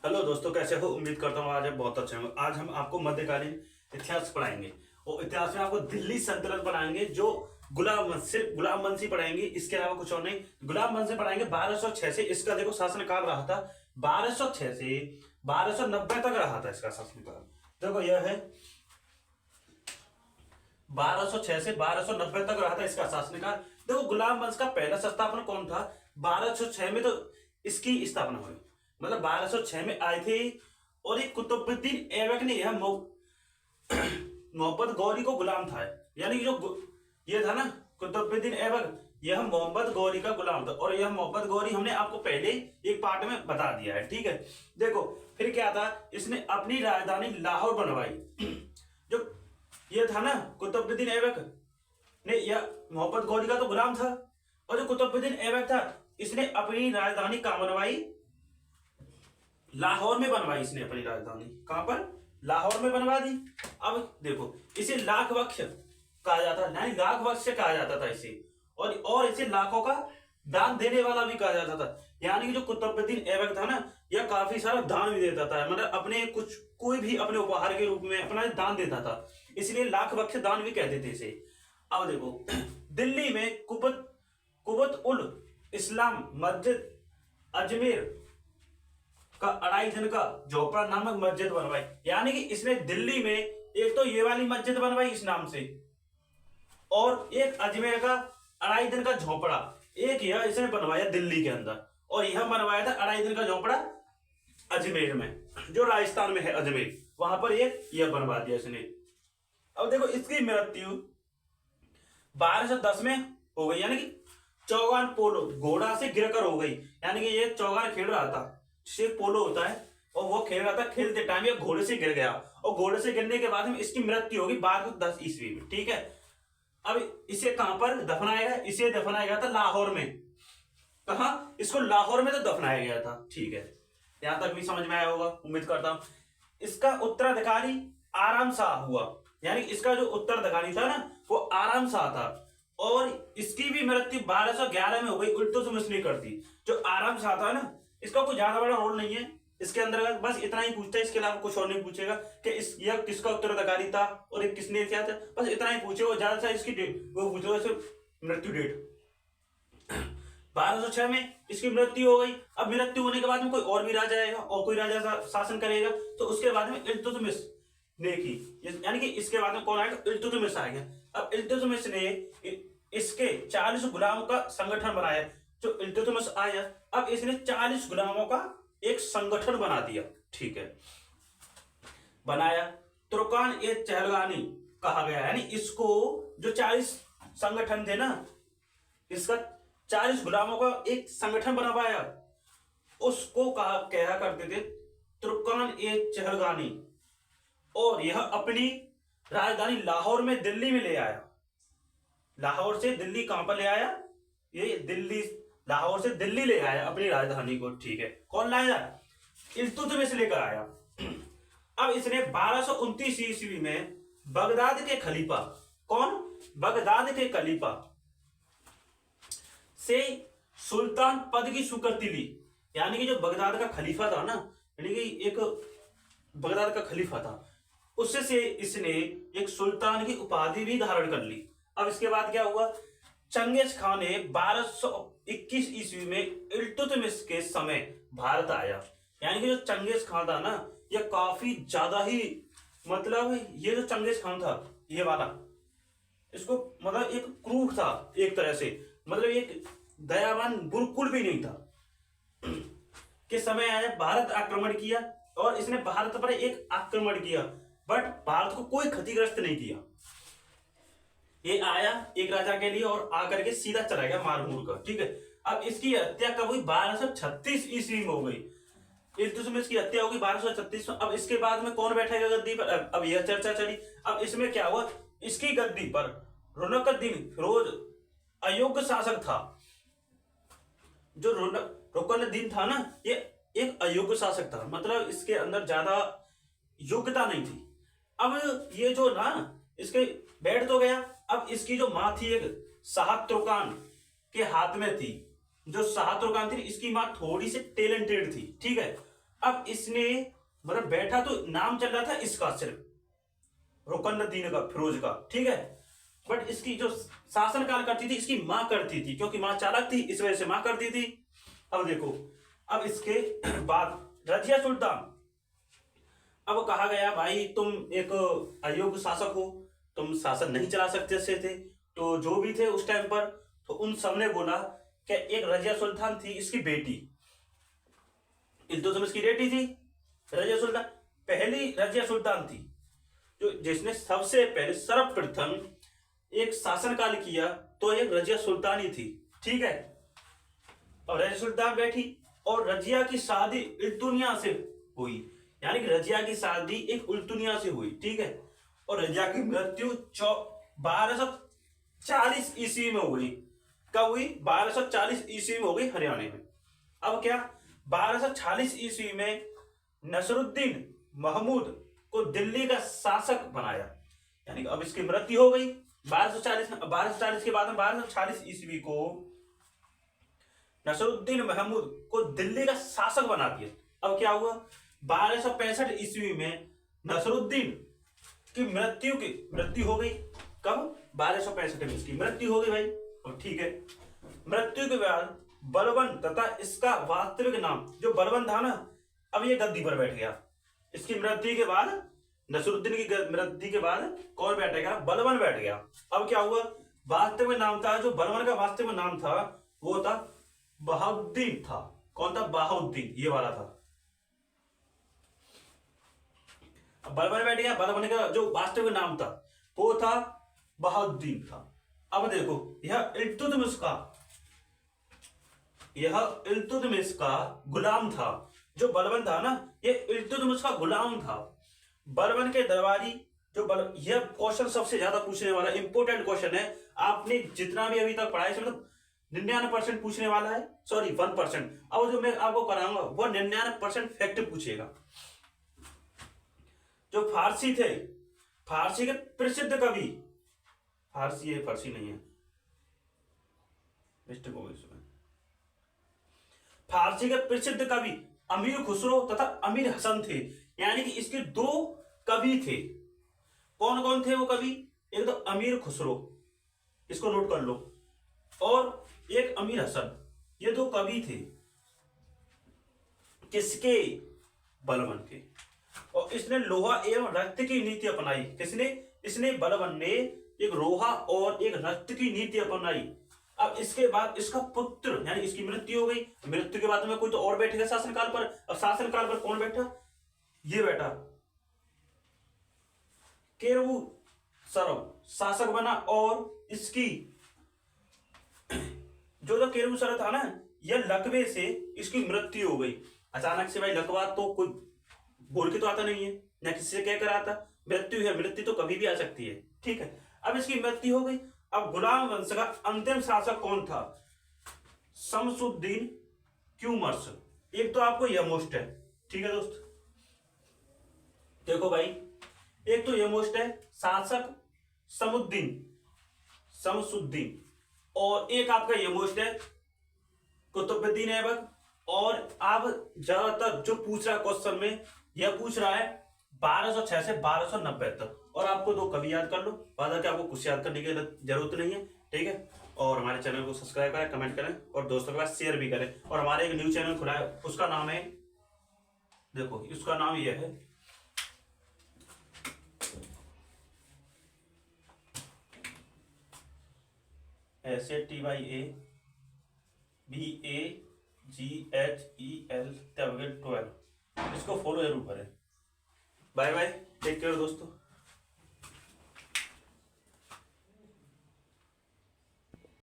Hello दोस्तों, कैसे हो? उम्मीद करता हूँ आज आप बहुत अच्छे होंगे। आज हम आपको मध्यकालीन इतिहास पढ़ाएंगे और इतिहास में आपको दिल्ली सल्तनत पढ़ाएंगे जो सिर्फ गुलाम वंशी पढ़ाएंगे, इसके अलावा कुछ और नहीं। गुलाम वंशी पढ़ाएंगे 1206 से। इसका देखो शासनकाल रहा था 1206 से 1290 तक रहा था इसका शासनकाल। देखो यह है 1206 से 1290 तक रहा था इसका शासनकाल। देखो गुलाम वंश का पहला संस्थापन कौन था? 1206 में तो इसकी स्थापना हुई, मतलब 1206 में आए थे। और ये कुतुबुद्दीन ऐबक ने यह मोहम्मद गौरी को गुलाम था, यानी कि ये था ना कुतुबुद्दीन ऐबक, यह मोहम्मद गौरी का गुलाम था। और यह मोहम्मद गौरी हमने आपको पहले एक पार्ट में बता दिया है, ठीक है। देखो फिर क्या था, इसने अपनी राजधानी लाहौर बनवाई। जो ये था ना कुतुबुद्दीन ऐबक ने, यह मोहम्मद गौरी का तो गुलाम था। और जो कुतुबुद्दीन ऐबक था इसने अपनी राजधानी कहां बनवाई? लाहौर में बनवाई। इसने अपनी राजधानी कहां पर? लाहौर में बनवा दी। अब देखो इसे लाख वक्ष कहा जाता है, यानी लाख वक्ष कहा जाता था इसे। और इसे लाखों का दान देने वाला भी कहा जाता था। यानी कि जो कुतुबुद्दीन ऐबक था ना, यह काफी सारा दान भी देता था, मतलब अपने कुछ कोई भी अपने उपहार के रूप में अपना दान देता था, इसलिए लाख वक्ष दान भी कहते थे इसे। अब देखो दिल्ली में कुबत उल इस्लाम मस्जिद अजमेर का 2.5 दिन का झोपड़ा नामक मस्जिद बनवाई। यानी कि इसने दिल्ली में एक तो ये वाली मस्जिद बनवाई इस नाम से, और एक अजमेर का 2.5 दिन का झोपड़ा, एक यह इसने बनवाया दिल्ली के अंदर, और यह बनवाया था 2.5 दिन का झोपड़ा अजमेर में, जो राजस्थान में है अजमेर, वहां पर एक यह बनवा दिया इसने। अब देखो इसकी मृत्यु 1210 में हो गई, यानी कि चौगान पोलो घोड़ा से गिरकर हो गई। यानी कि ये चौगान खेल रहा था, सिर्फ पोलो होता है, और वो खेल रहा था, खेलते टाइम ये घोड़े से गिर गया, और घोड़े से गिरने के बाद में इसकी मृत्यु होगी 1210 ईस्वी में, ठीक है। अब इसे कहां पर दफनाया गया? इसे दफनाया गया था लाहौर में। कहा? इसको लाहौर में तो दफनाया गया था, ठीक है। यहां तक भी समझ में आया होगा, उम्मीद करता हूं। इसका उत्तराधिकारी आराम शाह हुआ, यानी इसका जो उत्तराधिकारी था ना वो आराम शाह था, और इसकी भी मृत्यु 1211 में हो गई, इल्तुतमिश ने कर दी। जो आराम शाह था ना, इसका कोई ज्यादा बड़ा रोल नहीं है इसके अंदर, बस इतना ही पूछता है, इसके अलावा कुछ और नहीं पूछेगा कि यह किसका उत्तराधिकारी था और ये किसने किया था, बस इतना ही पूछेगा। ज्यादा सा इसकी डेट वो पूछेगा, सिर्फ मृत्यु डेट। 1206 में इसकी मृत्यु हो गई। अब मृत्यु होने के बाद में कोई और भी राजा आएगा और कोई राजा शासन करेगा, तो उसके बाद में इल्तुतमिश ने की, यानी कि इसके बाद में कौन आएगा? इल्तुतमिश आएगा। अब इल्तुतमिश ने इसके 40 गुलामों का संगठन बनाया। जो इल्तुतमिश आया, अब इसने 40 गुलामों का एक संगठन बना दिया, ठीक है, बनाया। तुर्कान ए चहलगानी कहा गया, यानी इसको जो 40 संगठन थे ना, इसका 40 गुलामों का एक संगठन बनवाया, उसको कहा करते थे तुर्कान ए चहलगानी। और यह अपनी राजधानी लाहौर में दिल्ली में ले आया। लाहौर से दिल्ली कहां पर ले आया? ये दिल्ली, लाहौर से दिल्ली ले आया अपनी राजधानी को, ठीक है। कौन लाया? इल्तुतमिश लेकर आया। अब इसने 1229 ईस्वी में बगदाद के खलीफा, कौन? बगदाद के खलीफा से सुल्तान पद की स्वीकृति ली। यानी कि जो बगदाद का खलीफा था ना, यानी कि एक बगदाद का खलीफा था, उससे से इसने एक सुल्तान की उपाधि भी धारण कर ली। अब इसके बाद क्या हुआ? चंगेज खान ने 1221 ईस्वी में इल्तुतमिश के समय भारत आया। यानी कि जो चंगेज खान था ना, यह काफी ज्यादा ही, मतलब ये जो चंगेज खान था ये वाला, इसको मतलब एक क्रूर था एक तरह से, मतलब एक दयावान बिल्कुल भी नहीं था। के समय आया, भारत आक्रमण किया, और इसने भारत पर एक आक्रमण किया, बट भारत को कोई क्षतिग्रस्त नहीं किया। ये आया एक राजा के लिए और आकर के सीधा चला गया मार मूर कर, ठीक है। अब इसकी हत्या कब हुई? 1236 ईस्वी में हो गई। इल्तुतमिश की हत्या होगी 1236 में। अब इसके बाद में कौन बैठेगा गद्दी पर? अब यह चर्चा चली। अब इसमें क्या हुआ? इसकी गद्दी पर रुकनुद्दीन फिरोज अयोग्य शासक था। जो रुकनुद्दीन था ना, ये एक अयोग्य शासक था, मतलब इसके अंदर ज्यादा योग्यता नहीं थी। अब ये जो ना, इसके बैठ तो गया। अब इसकी जो माँ थी एक शाह तुर्कान के हाथ में थी, जो शाह तुर्कान थी, इसकी माँ थोड़ी सी टैलेंटेड थी, ठीक है। अब इसने मतलब बैठा तो नाम चल रहा था इसका सिर्फ रुकनुद्दीन का, फिरोज का, ठीक है। बट इसकी जो शासनकाल करती थी इसकी मां करती थी, क्योंकि मां चालाक थी इस वजह से मां करती थी। अब देखो, अब इसके बाद रजिया सुल्तान, अब कहा गया भाई तुम एक अयोग्य शासक हो, तुम शासन नहीं चला सकते से थे। तो जो भी थे उस टाइम पर, तो उन सबने बोला कि एक रजिया सुल्तान थी, इसकी बेटी इल्तुतमिश की बेटी थी रजिया सुल्तान, पहली रजिया सुल्तान थी जो जिसने सबसे पहले सर्वप्रथम एक शासनकाल किया, तो एक रजिया सुल्तान ही थी, ठीक है। और रजिया सुल्तान बैठी और रजिया की शादी इल्तुनिया से हुई, यानी कि रजिया की शादी एक उल्तुनिया से हुई, ठीक है। और रजिया की मृत्यु 1240 ईस्वी में हुई। कब हुई? 1240 ईस्वी में हो गई, हरियाणा में। अब क्या 1240 ईस्वी में नसरुद्दीन महमूद को दिल्ली का शासक बनाया, यानी कि अब इसकी मृत्यु हो गई 1240 के बाद में 1240 ईस्वी को नसरुद्दीन महमूद को दिल्ली का शासक बना दिया। अब क्या हुआ? 1265 ईस्वी में नसरुद्दीन की मृत्यु हो गई। कब? 1265 में इसकी मृत्यु हो गई भाई। और ठीक है, मृत्यु के बाद बलबन तथा इसका वास्तविक नाम जो बलबन था ना, अब ये गद्दी पर बैठ गया। इसकी मृत्यु के बाद, नसरुद्दीन की मृत्यु के बाद कौन बैठेगा? बलबन बैठ गया। अब क्या हुआ? वास्तविक नाम था, जो बलबन का वास्तविक नाम था वो था बहाउद्दीन था। कौन था? बहाउद्दीन, ये वाला था। बलबन बैठ गया, बलबन का जो वास्तविक नाम था वो था बहाउद्दीन था। अब देखो, यह इल्तुतमिश का गुलाम था। जो बलबन था ना, ये इल्तुतमिश का गुलाम था। बलबन के दरबारी यह क्वेश्चन सबसे ज्यादा पूछने वाला इंपोर्टेंट क्वेश्चन है। आपने जितना भी अभी तक पढ़ा है, मतलब 99% पूछने वाला है, सॉरी 1%। अब जो मैं आपको कराऊंगा वो 99% फैक्ट पूछेगा। जो फारसी थे, फारसी के प्रसिद्ध कवि, फारसी है, फारसी नहीं है, मिस्टेक हो गई इसमें। फारसी के प्रसिद्ध कवि अमीर खुसरो तथा अमीर हसन थे, यानी कि इसके दो कवि थे। कौन कौन थे वो कवि? एक तो अमीर खुसरो, इसको नोट कर लो, और एक अमीर हसन। ये दो कवि थे। किसके? बलबन के। और इसने लोहा एवं रक्त की नीति अपनाई। किसने? इसने, बलबन ने एक लोहा और एक रक्त की नीति अपनाई। अब इसके बाद इसका पुत्र, यानी इसकी मृत्यु हो गई। मृत्यु के बाद में कोई तो और बैठेगा शासनकाल पर। अब शासनकाल पर कौन बैठा? ये बैठा केरवू सरव शासक बना। और इसकी जो केरवू सरव था ना, यह लकवे से इसकी मृत्यु हो गई। अचानक से भाई लकवा तो कोई बोल के तो आता नहीं है, ना किसी से कहकर आता। मृत्यु है, मृत्यु तो कभी भी आ सकती है, ठीक है। अब इसकी मृत्यु हो गई। अब गुलाम वंश का अंतिम शासक कौन था? शमसुद्दीन क्यूमर्स। एक तो आपको यह मोस्ट है, ठीक है दोस्त। देखो भाई, एक तो यह मोस्ट है शासक शमसुद्दीन, और एक आपका यह मोस्ट है कुतुबुद्दीन ऐबक। और आप ज्यादातर जो पूछ रहा है क्वेश्चन में, यह पूछ रहा है 1206 से 1290 तक। और आपको दो कवि याद कर लो, बाद आपको कुछ याद करने की जरूरत नहीं है, ठीक है। और हमारे चैनल को सब्सक्राइब करें, कमेंट करें और दोस्तों के पास शेयर भी करें। और हमारे एक न्यूज चैनल खुला है, उसका नाम है, देखो उसका नाम यह है SATYABAGHEL12। इसको फॉलो जरूर करें। बाय बाय, टेक केयर दोस्तों।